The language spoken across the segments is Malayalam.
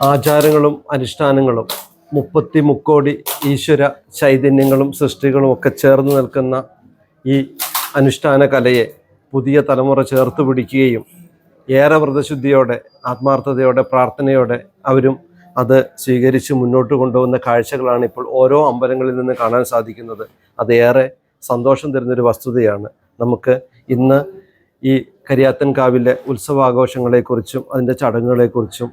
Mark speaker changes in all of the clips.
Speaker 1: ആചാരങ്ങളും അനുഷ്ഠാനങ്ങളും 30 ഈശ്വര ചൈതന്യങ്ങളും സൃഷ്ടികളും ഒക്കെ ചേർന്ന് നിൽക്കുന്ന ഈ അനുഷ്ഠാന കലയെ പുതിയ തലമുറ ചേർത്ത് പിടിക്കുകയും ഏറെ വ്രതശുദ്ധിയോടെ ആത്മാർത്ഥതയോടെ പ്രാർത്ഥനയോടെ അവരും അത് സ്വീകരിച്ച് മുന്നോട്ട് കൊണ്ടുപോകുന്ന കാഴ്ചകളാണ് ഇപ്പോൾ ഓരോ അമ്പലങ്ങളിൽ നിന്ന് കാണാൻ സാധിക്കുന്നത്. അത് ഏറെ സന്തോഷം തരുന്നൊരു വസ്തുതയാണ്. നമുക്ക് ഇന്ന് ഈ കരിയാത്തൻകാവിലെ ഉത്സവാഘോഷങ്ങളെക്കുറിച്ചും അതിൻ്റെ ചടങ്ങുകളെക്കുറിച്ചും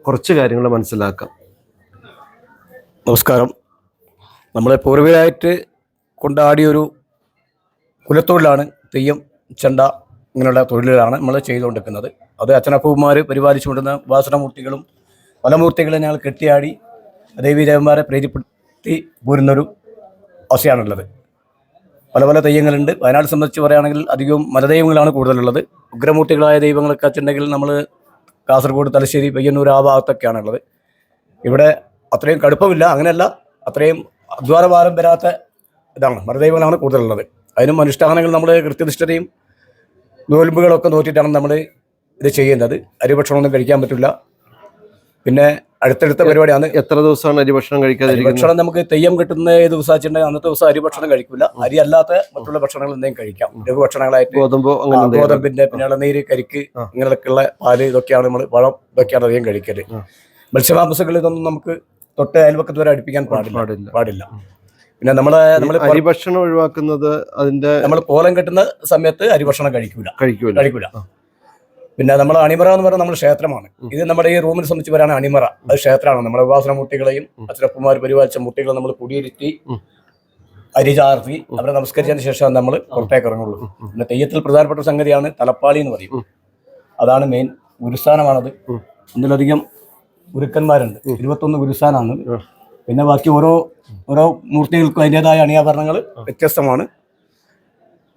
Speaker 1: കുറച്ച് കാര്യങ്ങൾ മനസ്സിലാക്കാം.
Speaker 2: നമസ്കാരം. നമ്മളെ പൂർവികരായിട്ട് കൊണ്ടാടിയൊരു കുലത്തൊഴിലാണ് തെയ്യം, ചെണ്ട ഇങ്ങനെയുള്ള തൊഴിലുകളാണ് നമ്മൾ ചെയ്തുകൊണ്ടിരിക്കുന്നത്. അത് അച്ഛനപ്പൂമാർ പരിപാലിച്ചുകൊണ്ടിരുന്ന ഉപാസനമൂർത്തികളും വനമൂർത്തികളെ ഞങ്ങൾ കെട്ടിയാടി ദേവീദേവന്മാരെ പ്രീതിപ്പെടുത്തി പോരുന്നൊരു അവസ്ഥയാണുള്ളത്. പല പല തെയ്യങ്ങളുണ്ട്. വയനാട് സംബന്ധിച്ച് പറയുകയാണെങ്കിൽ അധികവും മലദൈവങ്ങളാണ് കൂടുതലുള്ളത്. ഉഗ്രമൂർത്തികളായ ദൈവങ്ങളൊക്കെ വെച്ചിട്ടുണ്ടെങ്കിൽ നമ്മൾ കാസർഗോഡ്, തലശ്ശേരി, പയ്യന്നൂർ ആ ഭാഗത്തൊക്കെയാണുള്ളത്. ഇവിടെ അത്രയും കടുപ്പമില്ല, അങ്ങനെയല്ല, അത്രയും അധ്വാനഭാരം വരാത്ത ഇതാണ്, മലദൈവങ്ങളാണ് കൂടുതലുള്ളത്. അതിനും അനുഷ്ഠാനങ്ങൾ നമ്മൾ കൃത്യനിഷ്ഠതയും നോൽമ്പുകളൊക്കെ നോക്കിയിട്ടാണ് നമ്മൾ ഇത് ചെയ്യുന്നത്. അരിഭക്ഷണമൊന്നും കഴിക്കാൻ പറ്റില്ല. പിന്നെ അടുത്തടുത്ത പരിപാടിയാണ്.
Speaker 1: എത്ര ദിവസമാണ് അരിഭക്ഷണം കഴിക്കാതിരിക്കുന്നത്?
Speaker 2: ഭക്ഷണം നമുക്ക് തെയ്യം കിട്ടുന്ന ദിവസം വെച്ചിട്ടുണ്ടെങ്കിൽ അന്നത്തെ ദിവസം അരിഭക്ഷണം കഴിക്കില്ല. അരി അല്ലാത്ത മറ്റുള്ള ഭക്ഷണങ്ങൾ എന്തെങ്കിലും കഴിക്കാം. ലഘുഭക്ഷണങ്ങളായിട്ട് ഗോതമ്പിന്റെ, പിന്നെ ഇളനീര്, കരിക്ക്, ഇങ്ങനെയൊക്കെയുള്ള പാല്, ഇതൊക്കെയാണ് നമ്മൾ, പഴം, ഇതൊക്കെയാണ് അധികം കഴിക്കല്. മത്സ്യമാംസങ്ങൾ ഇതൊന്നും നമുക്ക് തൊട്ട് അയൽവക്കത്ത് വരെ അടുപ്പിക്കാൻ പാടില്ല. പിന്നെ നമ്മൾ
Speaker 1: അരിഭക്ഷണം ഒഴിവാക്കുന്നത് അതിന്റെ
Speaker 2: നമ്മൾ കോലം കെട്ടുന്ന സമയത്ത് അരിഭക്ഷണം കഴിക്കൂല. പിന്നെ നമ്മൾ അണിമറ എന്ന് പറയുന്നത് നമ്മുടെ ക്ഷേത്രമാണ്. ഇത് നമ്മുടെ ഈ റൂമിനെ സംബന്ധിച്ച് പറയുകയാണ് അണിമറ. അത് ക്ഷേത്രമാണ്. നമ്മുടെ ഉപാസന മൂർത്തികളെയും അച്ഛനപ്പന്മാർ പരിപാലിച്ച മൂർത്തികളെ നമ്മൾ കുടിയിരുത്തി അരി ചാർത്തി അവരെ നമസ്കരിച്ചതിന് ശേഷം നമ്മൾ പുറത്തേക്ക് ഇറങ്ങുള്ളൂ. പിന്നെ തെയ്യത്തിൽ പ്രധാനപ്പെട്ട സംഗതിയാണ് തലപ്പാളി എന്ന് പറയും. അതാണ് മെയിൻ ഗുരുസ്ഥാനമാണത്. ഒന്നിലധികം ഗുരുക്കന്മാരുണ്ട്, 21 ഗുരുസ്ഥാനാണ്. പിന്നെ ബാക്കി ഓരോ മൂർത്തികൾക്കും അതിൻ്റെതായ അണിയാഭരണങ്ങൾ വ്യത്യസ്തമാണ്.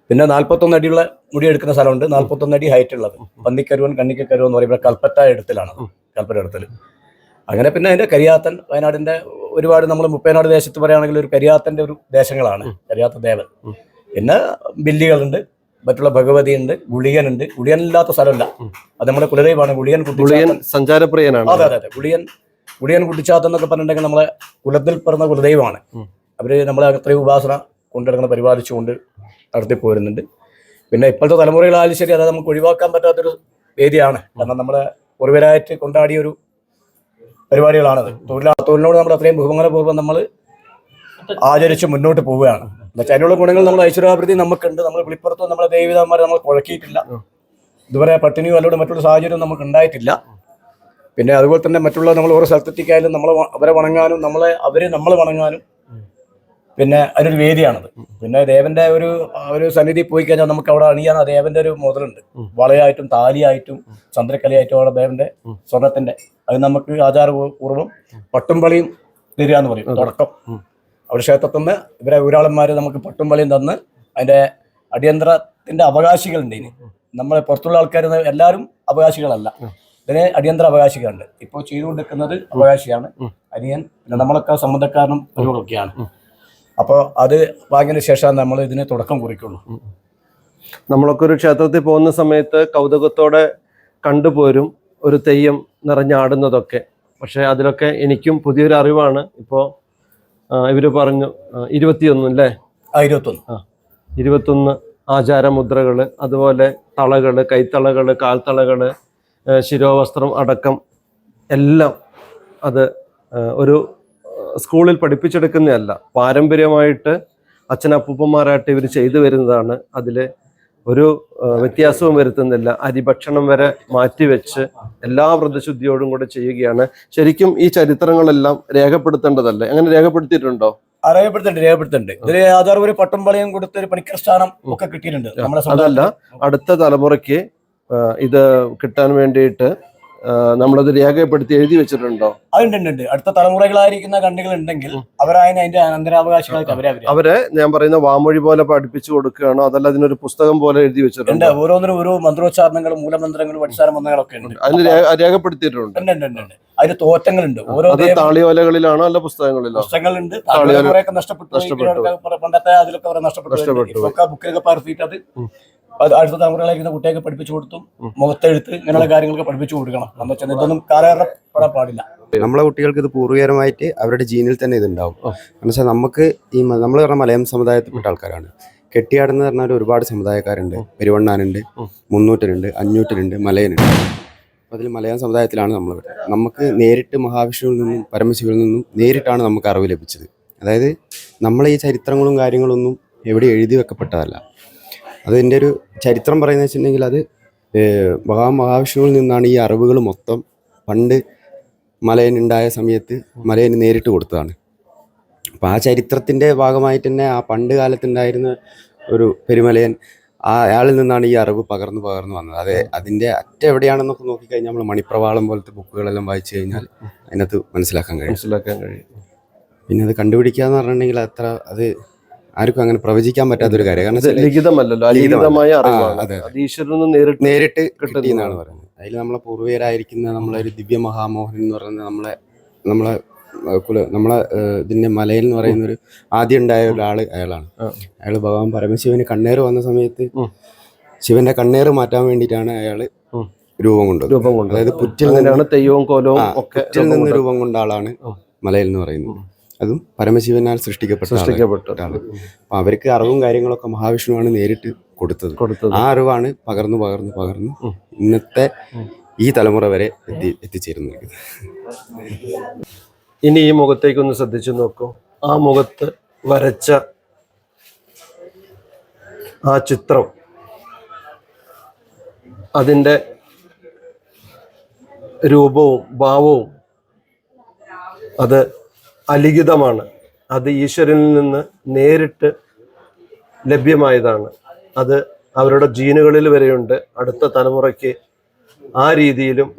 Speaker 2: പിന്നെ 41 അടിയുള്ള മുടി എടുക്കുന്ന സ്ഥലമുണ്ട്. 41 അടി ഹൈറ്റ് ഉള്ളത്. പന്നിക്കരുവൻ, കണ്ണിക്കരുവൻ എന്ന് പറയുമ്പോൾ കൽപ്പറ്റ എടുത്തലാണ്, കൽപ്പറ്റ എടുത്തൽ. അങ്ങനെ പിന്നെ അതിൻ്റെ കരിയാത്തൻ, വയനാടിൻ്റെ ഒരുപാട് നമ്മൾ മുപ്പേനാട് ദേശത്ത് പറയുകയാണെങ്കിൽ ഒരു കരിയാത്തൻ്റെ ഒരു ദേശങ്ങളാണ് കരിയാത്ത ദേവൻ. പിന്നെ ബില്ലികളുണ്ട്, മറ്റുള്ള ഭഗവതി ഉണ്ട്, ഗുളിയനുണ്ട്. ഗുളിയനില്ലാത്ത സ്ഥലമല്ല, അത് നമ്മുടെ കുലദൈവമാണ്. ഗുളിയൻ
Speaker 1: സഞ്ചാരപ്രിയനാണ്.
Speaker 2: അതെ. ഗുളിയൻ കുട്ടിച്ചാത്തെന്നൊക്കെ പറഞ്ഞിട്ടുണ്ടെങ്കിൽ നമ്മളെ കുലത്തിൽ പിറന്ന കുലദൈവമാണ്. അവർ നമ്മളെ അത്രയും ഉപാസന കൊണ്ടെടുക്കുന്ന പരിപാലിച്ചുകൊണ്ട് നടത്തി പോരുന്നുണ്ട്. പിന്നെ ഇപ്പോഴത്തെ തലമുറകളായാലും ശരി, അത് നമുക്ക് ഒഴിവാക്കാൻ പറ്റാത്തൊരു വേദിയാണ്. കാരണം നമ്മളെ പൂർവ്വരായിട്ട് കൊണ്ടാടിയൊരു പരിപാടികളാണത്. തൊഴിലിനോട് നമ്മൾ അത്രയും ബഹുമാനപൂർവ്വം നമ്മൾ ആചരിച്ച് മുന്നോട്ട് പോവുകയാണ്. എന്നുവെച്ചാൽ അതിനുള്ള ഗുണങ്ങൾ നമ്മൾ ഐശ്വര്യാഭിവൃദ്ധി നമുക്കുണ്ട്. നമ്മൾ വിളിപ്പുറത്തും നമ്മളെ ദേവീതന്മാരെ നമ്മൾ കുഴക്കിയിട്ടില്ല. ഇതുവരെ പട്ടിണിയോ അല്ലോടെ മറ്റുള്ള സാഹചര്യം നമുക്ക് ഉണ്ടായിട്ടില്ല. പിന്നെ അതുപോലെ തന്നെ മറ്റുള്ള നമ്മൾ ഓരോ സ്ഥലത്തെത്തിക്കായാലും നമ്മൾ അവരെ വണങ്ങാനും നമ്മൾ വണങ്ങാനും പിന്നെ അതിനൊരു വേദിയാണത്. പിന്നെ ദേവന്റെ ഒരു സന്നിധി പോയി കഴിഞ്ഞാൽ നമുക്ക് അവിടെ അണിയാൻ ദേവന്റെ ഒരു മുതലുണ്ട്. വളയായിട്ടും താലിയായിട്ടും ചന്ദ്രക്കലയായിട്ടും അവിടെ ദേവന്റെ സ്വർണത്തിന്റെ അത് നമുക്ക് ആചാരപൂർവ്വം പട്ടുംപളിയും തരിക എന്ന് പറയും. തുടക്കം അവിടെ ക്ഷേത്രത്തിൽ നിന്ന് ഇവരെ ഊരാളന്മാർ നമുക്ക് പട്ടുംപളിയും തന്ന് അതിന്റെ അടിയന്തരത്തിന്റെ അവകാശികളുണ്ട്. ഇനി നമ്മളെ പുറത്തുള്ള ആൾക്കാർ എല്ലാവരും അവകാശികളല്ല, ഇതിന് അടിയന്തര അവകാശികളുണ്ട്. ഇപ്പോൾ ചെയ്തുകൊണ്ടിരിക്കുന്നത് അവകാശിയാണ് അനിയൻ. പിന്നെ നമ്മളൊക്കെ സംബന്ധക്കാരനും ഒരുവൊക്കെയാണ്. അപ്പോൾ അത് വാങ്ങിയതിന് ശേഷം നമ്മൾ ഇതിന് തുടക്കം കുറിക്കുള്ളൂ.
Speaker 1: നമ്മളൊക്കെ ഒരു ക്ഷേത്രത്തിൽ പോകുന്ന സമയത്ത് കൗതുകത്തോടെ കണ്ടുപോരും ഒരു തെയ്യം നിറഞ്ഞാടുന്നതൊക്കെ. പക്ഷേ അതിലൊക്കെ എനിക്കും പുതിയൊരു അറിവാണ്. ഇപ്പോൾ ഇവർ പറഞ്ഞു 21 അല്ലേ? 21 ആചാരമുദ്രകൾ, അതുപോലെ തളകൾ, കൈത്തളകൾ, കാൽത്തളകൾ, ശിരോവസ്ത്രം അടക്കം എല്ലാം അത് ഒരു സ്കൂളിൽ പഠിപ്പിച്ചെടുക്കുന്നതല്ല, പാരമ്പര്യമായിട്ട് അച്ഛനപ്പൂപ്പന്മാരായിട്ട് ഇവർ ചെയ്തു വരുന്നതാണ്. അതിൽ ഒരു വ്യത്യാസവും വരുത്തുന്നില്ല. അരിഭക്ഷണം വരെ മാറ്റിവെച്ച് എല്ലാ വ്രതശുദ്ധിയോടും കൂടെ ചെയ്യുകയാണ്. ശരിക്കും ഈ ചരിത്രങ്ങളെല്ലാം രേഖപ്പെടുത്തേണ്ടതല്ലേ? അങ്ങനെ രേഖപ്പെടുത്തിയിട്ടുണ്ടോ?
Speaker 2: രേഖപ്പെടുത്തുന്നുണ്ട്. ഇതിൽ ആധാർ ഒരു പട്ടുംപളിയും കൊടുത്ത് ഒരു പണിക്കർ സ്ഥാനം ഒക്കെ കിട്ടിയിട്ടുണ്ട്.
Speaker 1: അതല്ല, അടുത്ത തലമുറയ്ക്ക് ഇത് കിട്ടാൻ വേണ്ടിയിട്ട് നമ്മളത് രേഖപ്പെടുത്തി എഴുതി വെച്ചിട്ടുണ്ടോ?
Speaker 2: അതുണ്ട്. അടുത്ത തലമുറകളായിരിക്കുന്ന കണ്ണികൾ ഉണ്ടെങ്കിൽ അതിന്റെ അനന്തരാവകാശികളായിട്ട്
Speaker 1: അവരെ ഞാൻ പറയുന്ന വാമൊഴി പോലെ പഠിപ്പിച്ചു കൊടുക്കുകയാണോ, അതല്ല അതിനൊരു പുസ്തകം പോലെ എഴുതി വെച്ചിട്ടുണ്ട്?
Speaker 2: ഓരോന്നിനും ഓരോ മന്ത്രോച്ചാരണങ്ങളും മൂലമന്ത്രങ്ങളും അടിസ്ഥാന മന്ത്രങ്ങളൊക്കെ ഉണ്ട്.
Speaker 1: അതിന് രേഖപ്പെടുത്തിയിട്ടുണ്ട്.
Speaker 2: അതിന് തോറ്റങ്ങളുണ്ട്. ഓരോ
Speaker 1: താളിയോലകളിലാണോ അല്ല പുസ്തകങ്ങളിലോ?
Speaker 2: പുസ്തകങ്ങളുണ്ട്. നഷ്ടപ്പെട്ടു. പണ്ടത്തെ അതിലൊക്കെ നഷ്ടപ്പെട്ടു. ബുക്കിലൊക്കെ പകർത്തിയിട്ട് അത് അടുത്ത തലമുറയിലായിരിക്കുന്ന കുട്ടിയൊക്കെ പഠിപ്പിച്ചു കൊടുത്തും മുഖത്തെഴുത്ത് ഇങ്ങനെയുള്ള കാര്യങ്ങളൊക്കെ പഠിപ്പിച്ചു കൊടുക്കണം. എന്ന് വെച്ചാൽ ഇതൊന്നും കാലഹരണപ്പെടാൻ പാടില്ല.
Speaker 3: നമ്മളെ കുട്ടികൾക്ക് ഇത് പൂർവികരമായിട്ട് അവരുടെ ജീനിൽ തന്നെ ഇതുണ്ടാവും. എന്ന് വെച്ചാൽ നമുക്ക് നമ്മൾ പറഞ്ഞ മലയം സമുദായത്തിൽപ്പെട്ട ആൾക്കാരാണ്. കെട്ടിയാടെന്ന് പറഞ്ഞാൽ ഒരുപാട് സമുദായക്കാരുണ്ട്. പെരുവണ്ണാനുണ്ട്, മുന്നൂറ്റനുണ്ട്, അഞ്ഞൂറ്റനുണ്ട്, മലയനുണ്ട്. അപ്പോൾ അതിൽ മലയാള സമുദായത്തിലാണ് നമ്മൾ വരുന്നത്. നമുക്ക് നേരിട്ട് മഹാവിഷ്ണുവിൽ നിന്നും പരമശിവനിൽ നിന്നും നേരിട്ടാണ് നമുക്ക് അറിവ് ലഭിച്ചത്. അതായത് നമ്മളെ ഈ ചരിത്രങ്ങളും കാര്യങ്ങളൊന്നും എവിടെ എഴുതി വെക്കപ്പെട്ടതല്ല. അതിൻ്റെ ഒരു ചരിത്രം പറയുന്നത് വെച്ചിട്ടുണ്ടെങ്കിൽ അത് മഹാവിഷ്ണുവിൽ നിന്നാണ് ഈ അറിവുകൾ മൊത്തം പണ്ട് മലയനുണ്ടായ സമയത്ത് മലയന് നേരിട്ട് കൊടുത്തതാണ്. അപ്പോൾ ആ ചരിത്രത്തിൻ്റെ ഭാഗമായിട്ട് തന്നെ ആ പണ്ട് കാലത്തുണ്ടായിരുന്ന ഒരു പെരുമലയൻ അയാളിൽ നിന്നാണ് ഈ അറിവ് പകർന്നു വന്നത്. അതെ, അതിൻ്റെ അറ്റ എവിടെയാണെന്നൊക്കെ നോക്കിക്കഴിഞ്ഞാൽ നമ്മൾ മണിപ്രവാളം പോലത്തെ ബുക്കുകളെല്ലാം വായിച്ചു കഴിഞ്ഞാൽ അതിനകത്ത് മനസ്സിലാക്കാൻ കഴിയും. പിന്നെ അത് കണ്ടുപിടിക്കുക എന്ന് പറഞ്ഞിട്ടുണ്ടെങ്കിൽ അത് ആർക്കും അങ്ങനെ പ്രവചിക്കാൻ പറ്റാത്തൊരു കാര്യം. കാരണം നേരിട്ട് കിട്ടിയെന്നാണ് പറയുന്നത്. അതിൽ നമ്മളെ പൂർവികരായിരിക്കുന്ന നമ്മളൊരു ദിവ്യ മഹാമോഹൻ എന്ന് പറയുന്നത് നമ്മളെ ഇതിന്റെ മലയിൽ എന്ന് പറയുന്ന ഒരു ആദ്യം ഉണ്ടായ ഒരാള് അയാളാണ്. അയാൾ ഭഗവാൻ പരമശിവന് കണ്ണേറ് വന്ന സമയത്ത് ശിവന്റെ കണ്ണേറ് മാറ്റാൻ വേണ്ടിയിട്ടാണ് അയാള് രൂപം കൊണ്ടത്. അതായത് പുറ്റിൽ നിന്ന് രൂപം കൊണ്ട ആളാണ് മലയിൽ എന്ന് പറയുന്നത്. അതും പരമശിവനാൽ സൃഷ്ടിക്കപ്പെട്ട ആളാണ്. അപ്പൊ അവർക്ക് അറിവും കാര്യങ്ങളൊക്കെ മഹാവിഷ്ണുവാണ് നേരിട്ട് കൊടുത്തത്. ആ അറിവാണ് പകർന്ന് ഇന്നത്തെ ഈ തലമുറ വരെ എത്തിച്ചേരുന്നത്.
Speaker 1: ഇനി ഈ മുഖത്തേക്കൊന്ന് ശ്രദ്ധിച്ചു നോക്കൂ. ആ മുഖത്ത് വരച്ച ആ ചിത്രം, അതിൻ്റെ രൂപവും ഭാവവും അത് അലിഖിതമാണ്. അത് ഈശ്വരനിൽ നിന്ന് നേരിട്ട് ലഭ്യമായതാണ്. അത് അവരുടെ ജീനുകളിൽ വരെയുണ്ട്. അടുത്ത തലമുറയ്ക്ക് ആ രീതിയിലും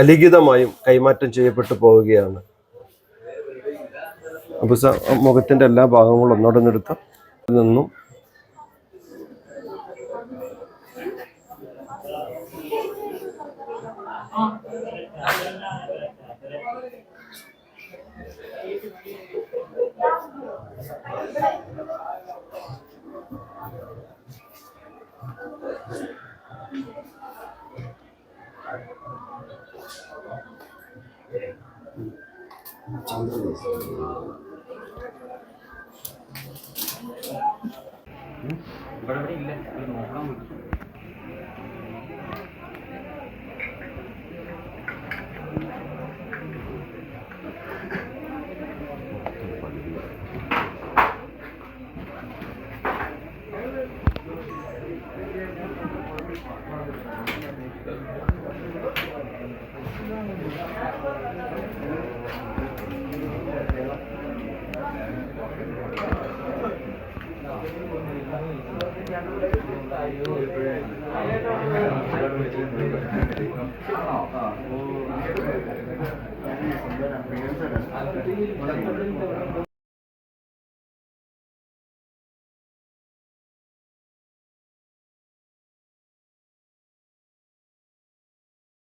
Speaker 1: അലിഖിതമായും കൈമാറ്റം ചെയ്യപ്പെട്ടു പോവുകയാണ്. അപ്പോൾ മുഖത്തിൻ്റെ എല്ലാ ഭാഗങ്ങളും ഒന്നോടെ നിർത്താം. നിന്നും